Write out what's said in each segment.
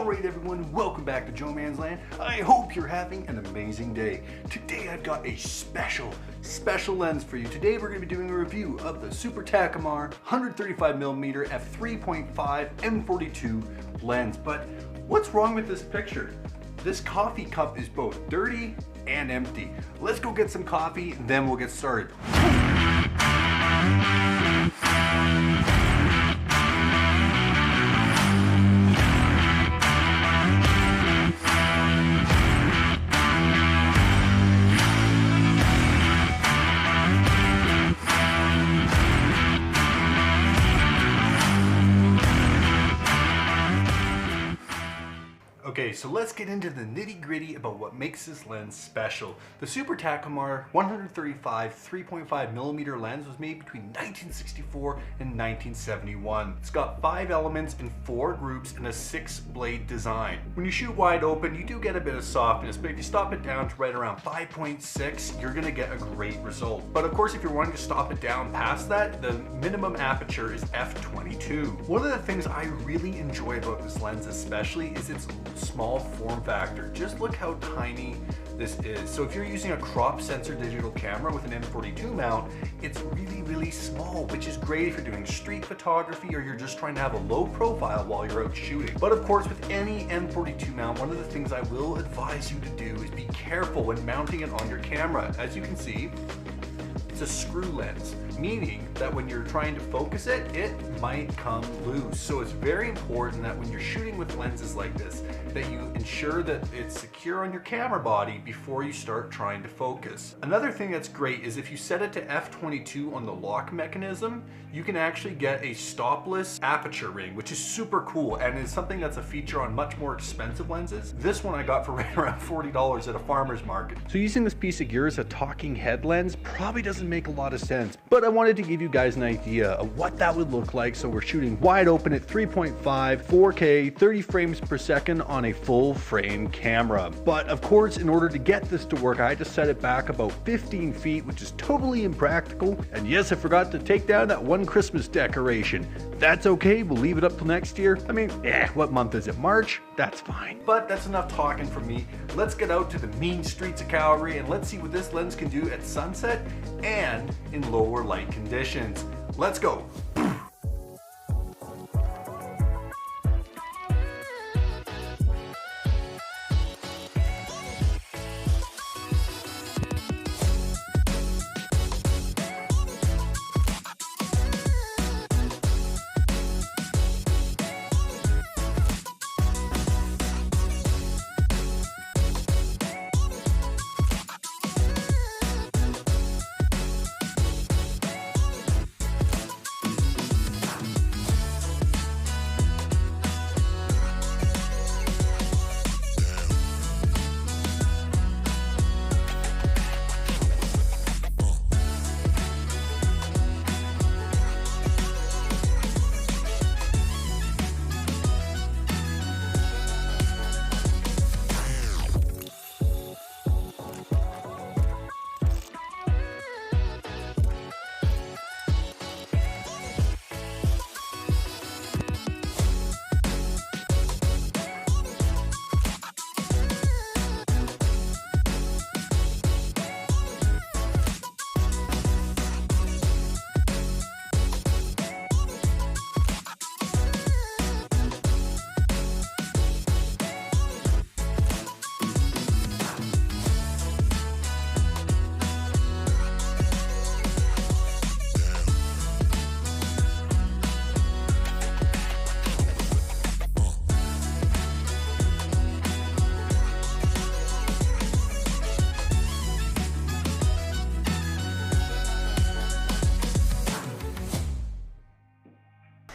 Alright everyone, welcome back to Joe Man's Land. I hope you're having an amazing day. Today I've got a special lens for you. Today we're going to be doing a review of the Super Takumar 135mm f3.5 m42 lens. But what's wrong with this picture? This coffee cup is both dirty and empty. Let's go get some coffee and then we'll get started. Okay, so let's get into the nitty-gritty about what makes this lens special. The Super Takumar 135 3.5mm lens was made between 1964 and 1971. It's got 5 elements in 4 groups and a 6-blade design. When you shoot wide open, you do get a bit of softness, but if you stop it down to right around 5.6, you're gonna get a great result. But of course, if you're wanting to stop it down past that, the minimum aperture is f/22. One of the things I really enjoy about this lens especially is its small form factor. Just look how tiny this is. So if you're using a crop sensor digital camera with an M42 mount, it's really small, which is great if you're doing street photography or you're just trying to have a low profile while you're out shooting. But of course, with any M42 mount, one of the things I will advise you to do is be careful when mounting it on your camera. As you can see, it's a screw lens, meaning that when you're trying to focus it, it might come loose. So it's very important that when you're shooting with lenses like this, that you ensure that it's secure on your camera body before you start trying to focus. Another thing that's great is if you set it to f/22 on the lock mechanism, you can actually get a stopless aperture ring, which is super cool and is something that's a feature on much more expensive lenses. This one I got for right around $40 at a farmer's market. So using this piece of gear as a talking head lens probably doesn't make a lot of sense, but I wanted to give you guys an idea of what that would look like. So we're shooting wide open at 3.5, 4K, 30 frames per second on a full frame camera. But of course, in order to get this to work, I had to set it back about 15 feet, which is totally impractical. And yes, I forgot to take down that one Christmas decoration. That's okay, we'll leave it up till next year. I mean, what month is it? March? That's fine. But that's enough talking from me. Let's get out to the mean streets of Calgary and let's see what this lens can do at sunset and in lower light conditions. Let's go.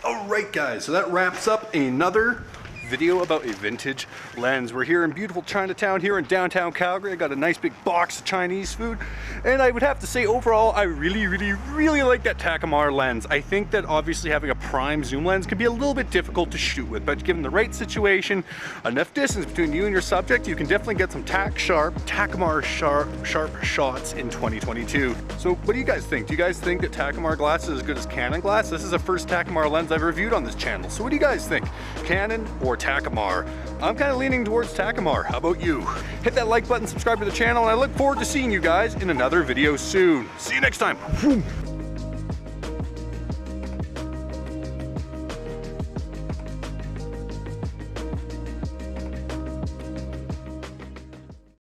Alright guys, so that wraps up another video about a vintage lens. We're here in beautiful Chinatown here in downtown Calgary. I got a nice big box of Chinese food, and I would have to say overall I really like that Takumar lens. I think that obviously having a prime zoom lens can be a little bit difficult to shoot with, but given the right situation, enough distance between you and your subject, you can definitely get some Takumar sharp shots in 2022. So what do you guys think? Do you guys think that Takumar glass is as good as Canon glass? This is the first Takumar lens I've reviewed on this channel. So what do you guys think? Canon or or Takumar? I'm kind of leaning towards Takumar. How about you? Hit that like button, subscribe to the channel, and I look forward to seeing you guys in another video soon. See you next time.